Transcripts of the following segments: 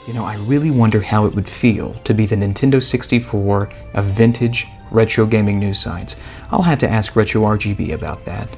You know, I really wonder how it would feel to be the Nintendo 64 of vintage retro gaming news sites. I'll have to ask SNESRGB about that.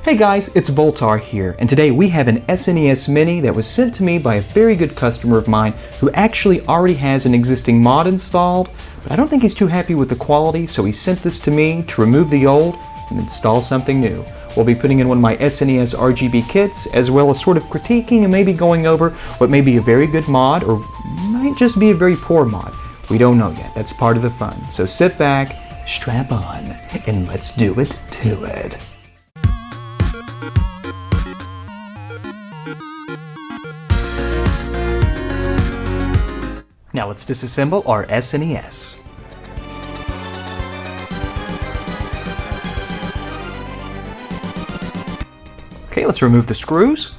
Hey guys, it's Voultar here, and today we have an SNES Mini that was sent to me by a very good customer of mine who actually already has an existing mod installed, but I don't think he's too happy with the quality, so he sent this to me to remove the old and install something new. We'll be putting in one of my SNESRGB kits, as well as sort of critiquing and maybe going over what may be a very good mod or might just be a very poor mod. We don't know yet. That's part of the fun. So sit back, strap on, and let's do it to it. Now let's disassemble our SNES. Okay, let's remove the screws.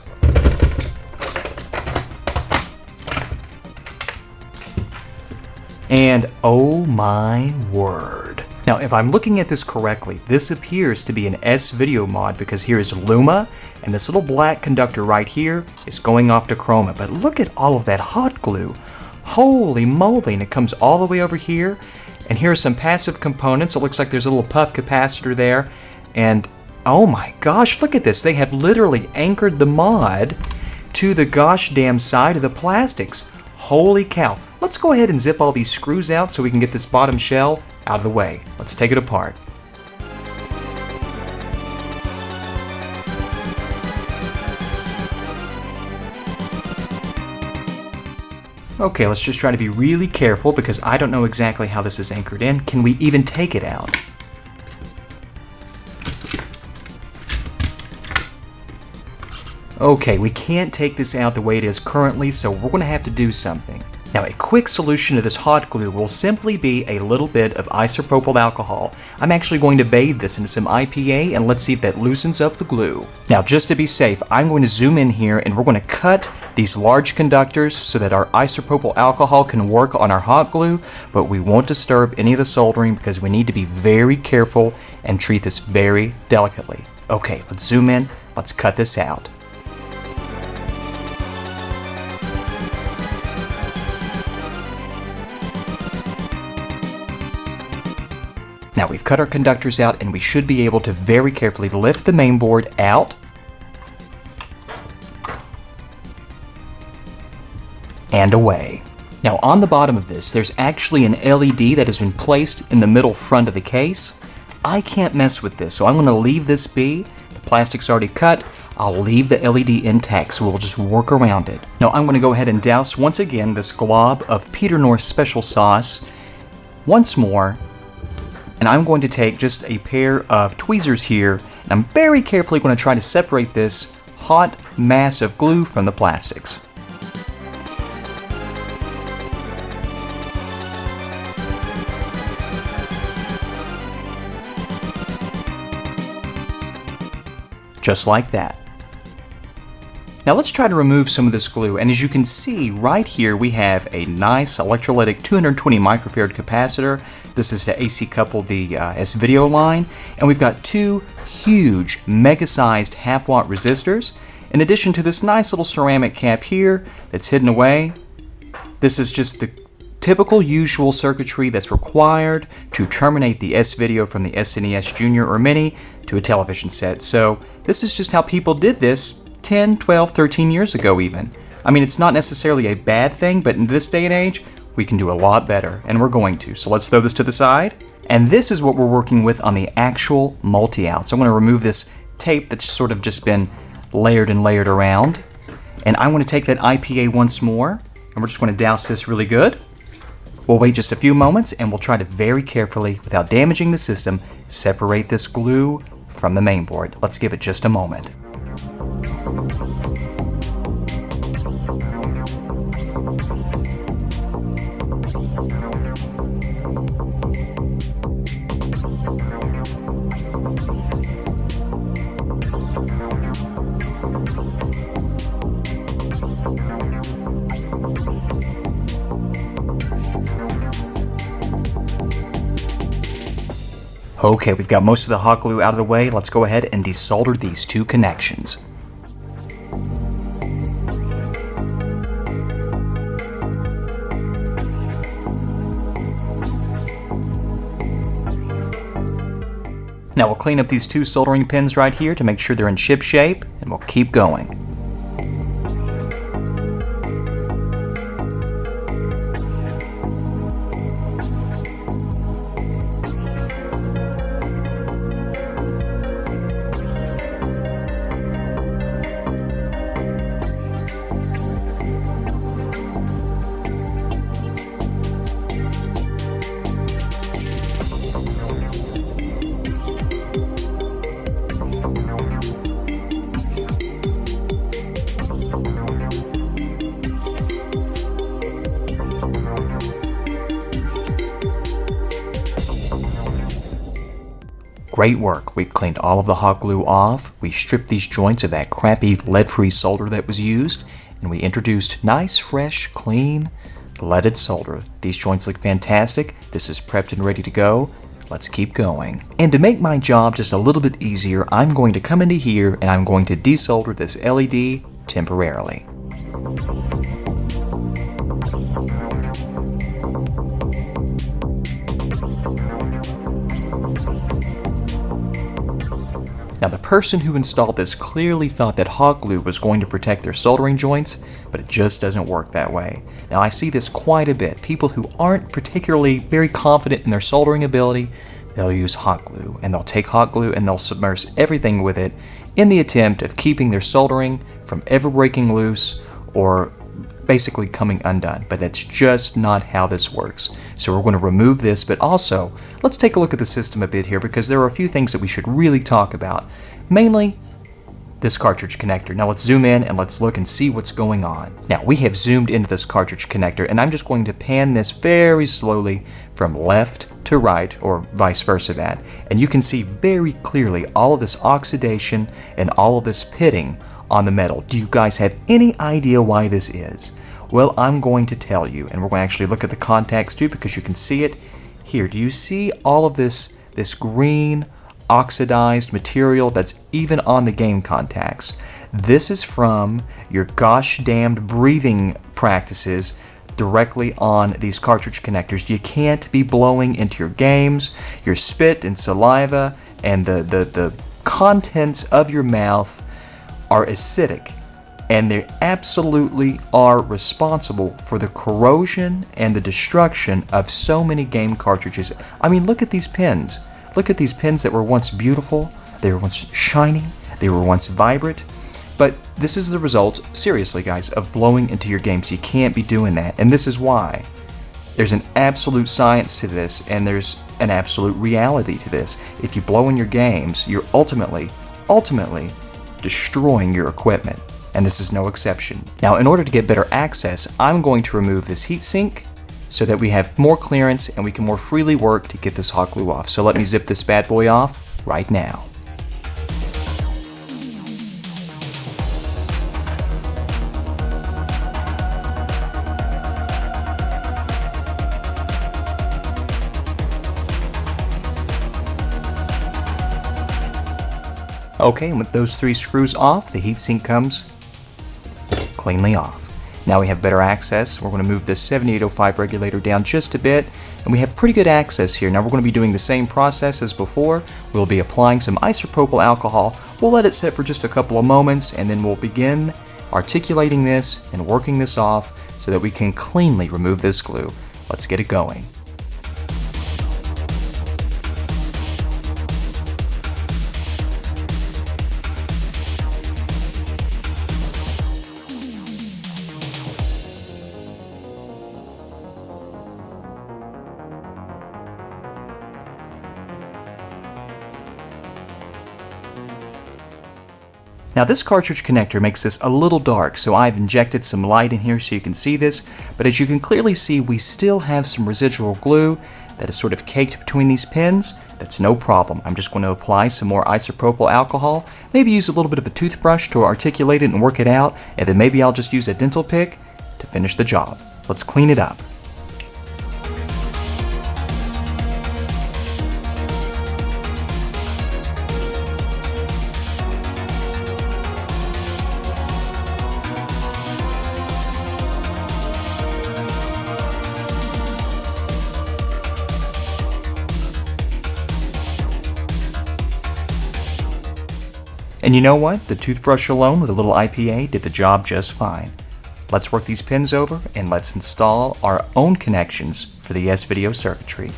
And oh my word. Now, if I'm looking at this correctly, this appears to be an S-Video mod because here is Luma, and this little black conductor right here is going off to Chroma. But look at all of that hot glue. Holy moly, and it comes all the way over here. And here are some passive components. It looks like there's a little puff capacitor there. And oh my gosh, look at this. They have literally anchored the mod to the gosh damn side of the plastics. Holy cow. Let's go ahead and zip all these screws out so we can get this bottom shell out of the way. Let's take it apart. Okay, let's just try to be really careful because I don't know exactly how this is anchored in. Can we even take it out? Okay, we can't take this out the way it is currently, so we're going to have to do something. Now, a quick solution to this hot glue will simply be a little bit of isopropyl alcohol. I'm actually going to bathe this into some IPA, and let's see if that loosens up the glue. Now, just to be safe, I'm going to zoom in here, and we're going to cut these large conductors so that our isopropyl alcohol can work on our hot glue, but we won't disturb any of the soldering because we need to be very careful and treat this very delicately. Okay, let's zoom in. Let's cut this out. Now we've cut our conductors out and we should be able to very carefully lift the mainboard out and away. Now on the bottom of this, there's actually an LED that has been placed in the middle front of the case. I can't mess with this, so I'm going to leave this be. The plastic's already cut. I'll leave the LED intact, so we'll just work around it. Now I'm going to go ahead and douse once again this glob of Peter North special sauce once more. And I'm going to take just a pair of tweezers here, and I'm very carefully going to try to separate this hot mass of glue from the plastics. Just like that. Now let's try to remove some of this glue, and as you can see right here we have a nice electrolytic 220 microfarad capacitor. This is to AC couple the S-Video line, and we've got two huge mega-sized half-watt resistors. In addition to this nice little ceramic cap here that's hidden away, this is just the typical usual circuitry that's required to terminate the S-Video from the SNES Junior or Mini to a television set. So this is just how people did this 10, 12, 13 years ago even. I mean, it's not necessarily a bad thing, but in this day and age, we can do a lot better, and we're going to. So let's throw this to the side. And this is what we're working with on the actual multi-out. So I'm going to remove this tape that's sort of just been layered and layered around. And I want to take that IPA once more, and we're just going to douse this really good. We'll wait just a few moments, and we'll try to very carefully, without damaging the system, separate this glue from the mainboard. Let's give it just a moment. Okay, we've got most of the hot glue out of the way. Let's go ahead and desolder these two connections. Now we'll clean up these 2 soldering pins right here to make sure they're in ship shape, and we'll keep going. Great work. We've cleaned all of the hot glue off. We stripped these joints of that crappy lead-free solder that was used, and we introduced nice, fresh, clean, leaded solder. These joints look fantastic. This is prepped and ready to go. Let's keep going. And to make my job just a little bit easier, I'm going to come into here and I'm going to desolder this LED temporarily. Now the person who installed this clearly thought that hot glue was going to protect their soldering joints, but it just doesn't work that way. Now I see this quite a bit. People who aren't particularly very confident in their soldering ability, they'll use hot glue, and they'll take hot glue and they'll submerge everything with it in the attempt of keeping their soldering from ever breaking loose or basically coming undone, but that's just not how this works. So we're going to remove this, but also let's take a look at the system a bit here because there are a few things that we should really talk about. Mainly this cartridge connector. Now let's zoom in and let's look and see what's going on. Now we have zoomed into this cartridge connector and I'm just going to pan this very slowly from left to right or vice versa that. And you can see very clearly all of this oxidation and all of this pitting on the metal. Do you guys have any idea why this is? Well, I'm going to tell you, and we're going to actually look at the contacts too because you can see it here. Do you see all of this green oxidized material that's even on the game contacts? This is from your gosh damned breathing practices directly on these cartridge connectors. You can't be blowing into your games. Your spit and saliva and the contents of your mouth are acidic, and they absolutely are responsible for the corrosion and the destruction of so many game cartridges. I mean, look at these pins. Look at these pins that were once beautiful, they were once shiny, they were once vibrant, but this is the result, seriously guys, of blowing into your games. You can't be doing that, and this is why. There's an absolute science to this, and there's an absolute reality to this. If you blow in your games, you're ultimately destroying your equipment, and this is no exception. Now, in order to get better access, I'm going to remove this heatsink so that we have more clearance and we can more freely work to get this hot glue off. So let me zip this bad boy off right now. Okay, and with those 3 screws off, the heatsink comes cleanly off. Now we have better access. We're going to move this 7805 regulator down just a bit, and we have pretty good access here. Now we're going to be doing the same process as before. We'll be applying some isopropyl alcohol. We'll let it sit for just a couple of moments, and then we'll begin articulating this and working this off so that we can cleanly remove this glue. Let's get it going. Now this cartridge connector makes this a little dark, so I've injected some light in here so you can see this, but as you can clearly see, we still have some residual glue that is sort of caked between these pins. That's no problem. I'm just going to apply some more isopropyl alcohol, maybe use a little bit of a toothbrush to articulate it and work it out, and then maybe I'll just use a dental pick to finish the job. Let's clean it up. And you know what? The toothbrush alone with a little IPA did the job just fine. Let's work these pins over and let's install our own connections for the S-Video circuitry.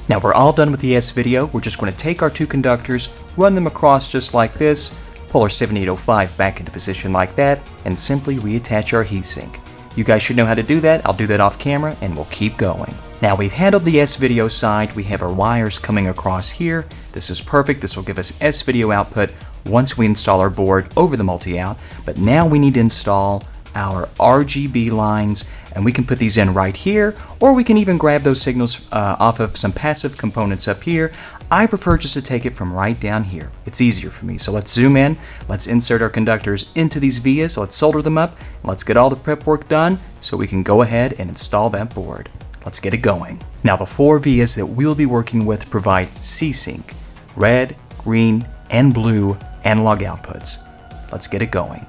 Now we're all done with the S-Video. We're just going to take our two conductors, run them across just like this, pull our 7805 back into position like that, and simply reattach our heatsink. You guys should know how to do that. I'll do that off camera and we'll keep going. Now we've handled the S-Video side. We have our wires coming across here. This is perfect. This will give us S-Video output once we install our board over the multi-out. But now we need to install our RGB lines, and we can put these in right here, or we can even grab those signals off of some passive components up here. I prefer just to take it from right down here. It's easier for me. So let's zoom in, let's insert our conductors into these vias, let's solder them up, and let's get all the prep work done so we can go ahead and install that board. Let's get it going. Now the 4 vias that we'll be working with provide C-Sync, red, green, and blue analog outputs. Let's get it going.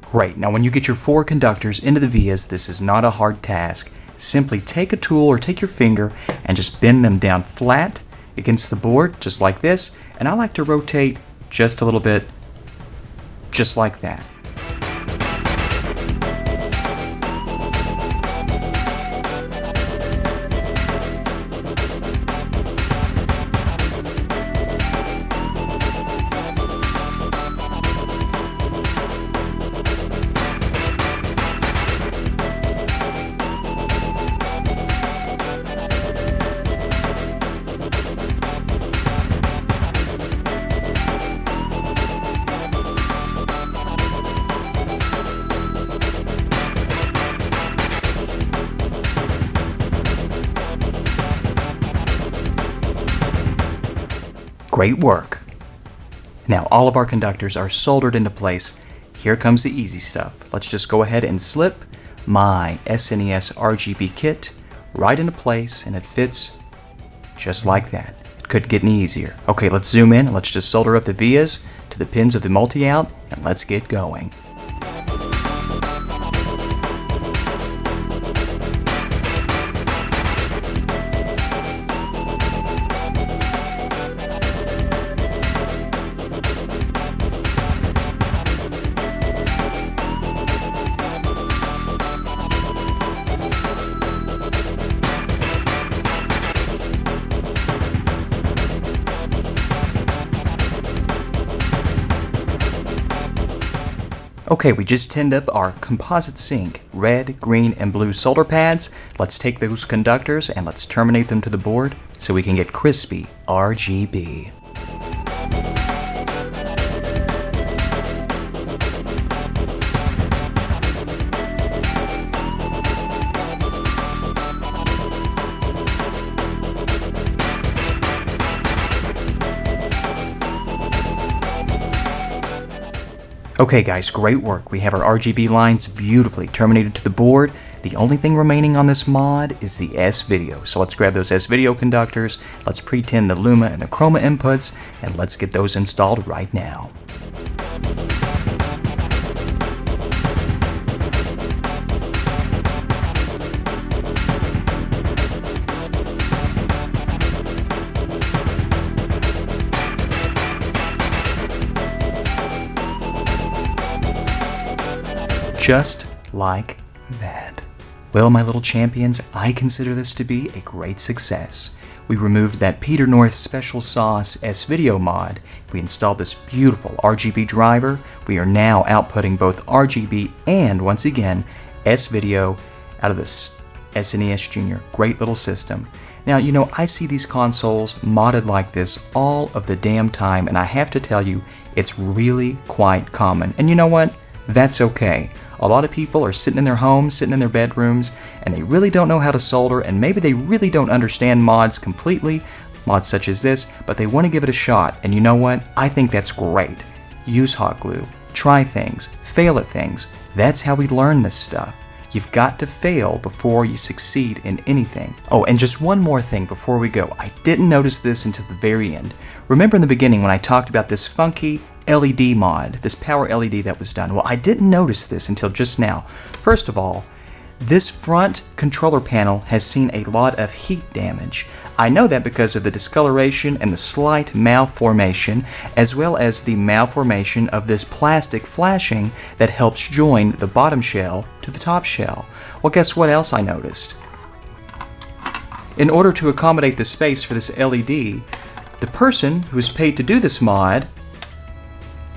Great, now when you get your 4 conductors into the vias, this is not a hard task. Simply take a tool or take your finger and just bend them down flat against the board, just like this, and I like to rotate just a little bit, just like that. Great work. Now all of our conductors are soldered into place. Here comes the easy stuff. Let's just go ahead and slip my SNESRGB kit right into place, and it fits just like that. It couldn't get any easier. Okay, let's zoom in and let's just solder up the vias to the pins of the multi-out, and let's get going. Okay, we just tinned up our composite sync, red, green, and blue solder pads. Let's take those conductors and let's terminate them to the board so we can get crispy RGB. Okay guys, great work. We have our RGB lines beautifully terminated to the board. The only thing remaining on this mod is the S-Video. So let's grab those S-Video conductors, let's pre-tin the Luma and the Chroma inputs, and let's get those installed right now. Just like that. Well, my little champions, I consider this to be a great success. We removed that Peter North Special Sauce S-Video mod. We installed this beautiful RGB driver. We are now outputting both RGB and, once again, S-Video out of this SNES Junior. Great little system. Now, you know, I see these consoles modded like this all of the damn time, and I have to tell you, it's really quite common. And you know what? That's okay. A lot of people are sitting in their homes, sitting in their bedrooms, and they really don't know how to solder, and maybe they really don't understand mods completely, mods such as this, but they want to give it a shot, and you know what? I think that's great. Use hot glue, try things, fail at things. That's how we learn this stuff. You've got to fail before you succeed in anything. Oh, and just one more thing before we go. I didn't notice this until the very end. Remember in the beginning when I talked about this funky LED mod, this power LED that was done? Well, I didn't notice this until just now. First of all, this front controller panel has seen a lot of heat damage. I know that because of the discoloration and the slight malformation, as well as the malformation of this plastic flashing that helps join the bottom shell to the top shell. Well, guess what else I noticed? In order to accommodate the space for this LED, the person who was paid to do this mod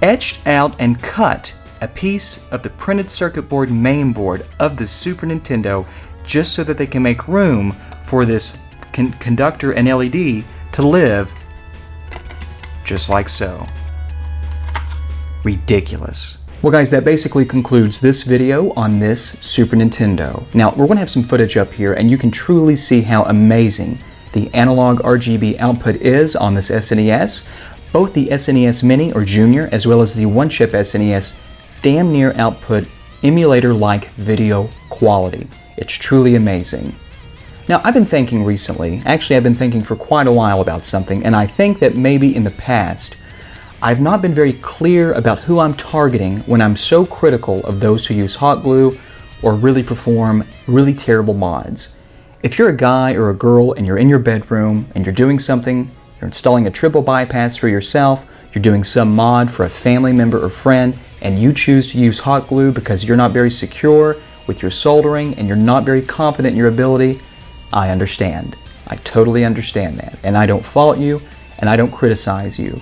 etched out and cut a piece of the printed circuit board main board of the Super Nintendo just so that they can make room for this conductor and LED to live just like so. Ridiculous. Well guys, that basically concludes this video on this Super Nintendo. Now we're going to have some footage up here and you can truly see how amazing the analog RGB output is on this SNES. Both the SNES Mini or Junior as well as the one-chip SNES damn near output emulator-like video quality. It's truly amazing. Now I've been thinking recently, actually I've been thinking for quite a while about something, and I think that maybe in the past I've not been very clear about who I'm targeting when I'm so critical of those who use hot glue or really perform really terrible mods. If you're a guy or a girl and you're in your bedroom and you're doing something, you're installing a triple bypass for yourself, you're doing some mod for a family member or friend, and you choose to use hot glue because you're not very secure with your soldering and you're not very confident in your ability, I understand. I totally understand that. And I don't fault you and I don't criticize you.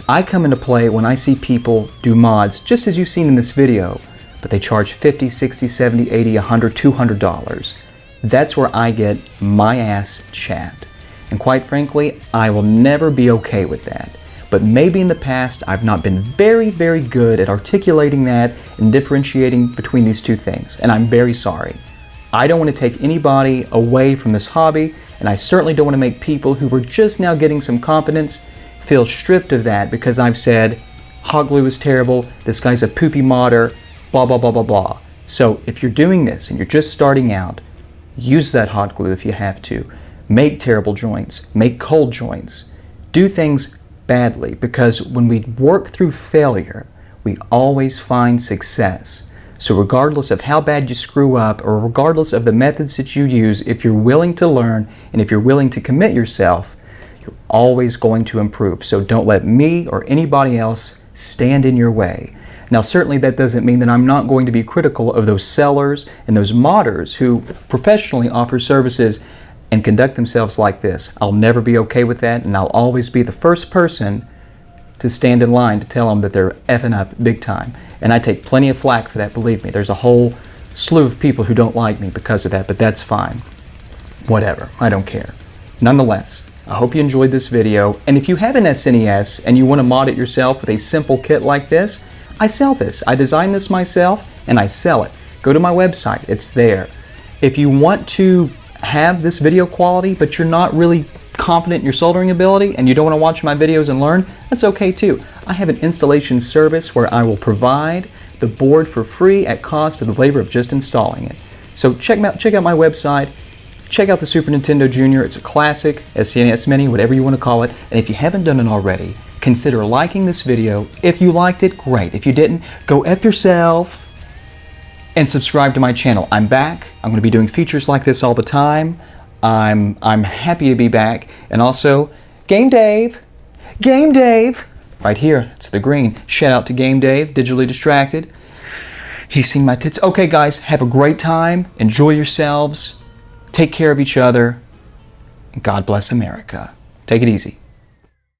I come into play when I see people do mods just as you've seen in this video, but they charge $50, $60, $70, $80, $100, $200. That's where I get my ass chapped. And quite frankly, I will never be okay with that. But maybe in the past I've not been very, very good at articulating that and differentiating between these two things, and I'm very sorry. I don't want to take anybody away from this hobby, and I certainly don't want to make people who were just now getting some confidence feel stripped of that because I've said hot glue is terrible, this guy's a poopy modder, blah, blah, blah, blah, blah. So if you're doing this and you're just starting out, use that hot glue if you have to. Make terrible joints, make cold joints, do things badly, because when we work through failure, we always find success. So regardless of how bad you screw up, or regardless of the methods that you use, if you're willing to learn and if you're willing to commit yourself, you're always going to improve. So don't let me or anybody else stand in your way. Now certainly that doesn't mean that I'm not going to be critical of those sellers and those modders who professionally offer services and conduct themselves like this. I'll never be okay with that, and I'll always be the first person to stand in line to tell them that they're effing up big time. And I take plenty of flack for that, believe me. There's a whole slew of people who don't like me because of that, but that's fine. Whatever, I don't care. Nonetheless, I hope you enjoyed this video, and if you have an SNES and you want to mod it yourself with a simple kit like this, I sell this. I designed this myself, and I sell it. Go to my website, it's there. If you want to have this video quality, but you're not really confident in your soldering ability and you don't want to watch my videos and learn, that's okay too. I have an installation service where I will provide the board for free at cost of the labor of just installing it. So check out my website, check out the Super Nintendo Junior. It's a classic, SNES Mini, whatever you want to call it. And if you haven't done it already, consider liking this video. If you liked it, great. If you didn't, go F yourself. And subscribe to my channel. I'm back. I'm going to be doing features like this all the time. I'm happy to be back. And also, Game Dave, right here, it's the green. Shout out to Game Dave, digitally distracted. He's seen my tits. Okay guys, have a great time. Enjoy yourselves. Take care of each other. And God bless America. Take it easy.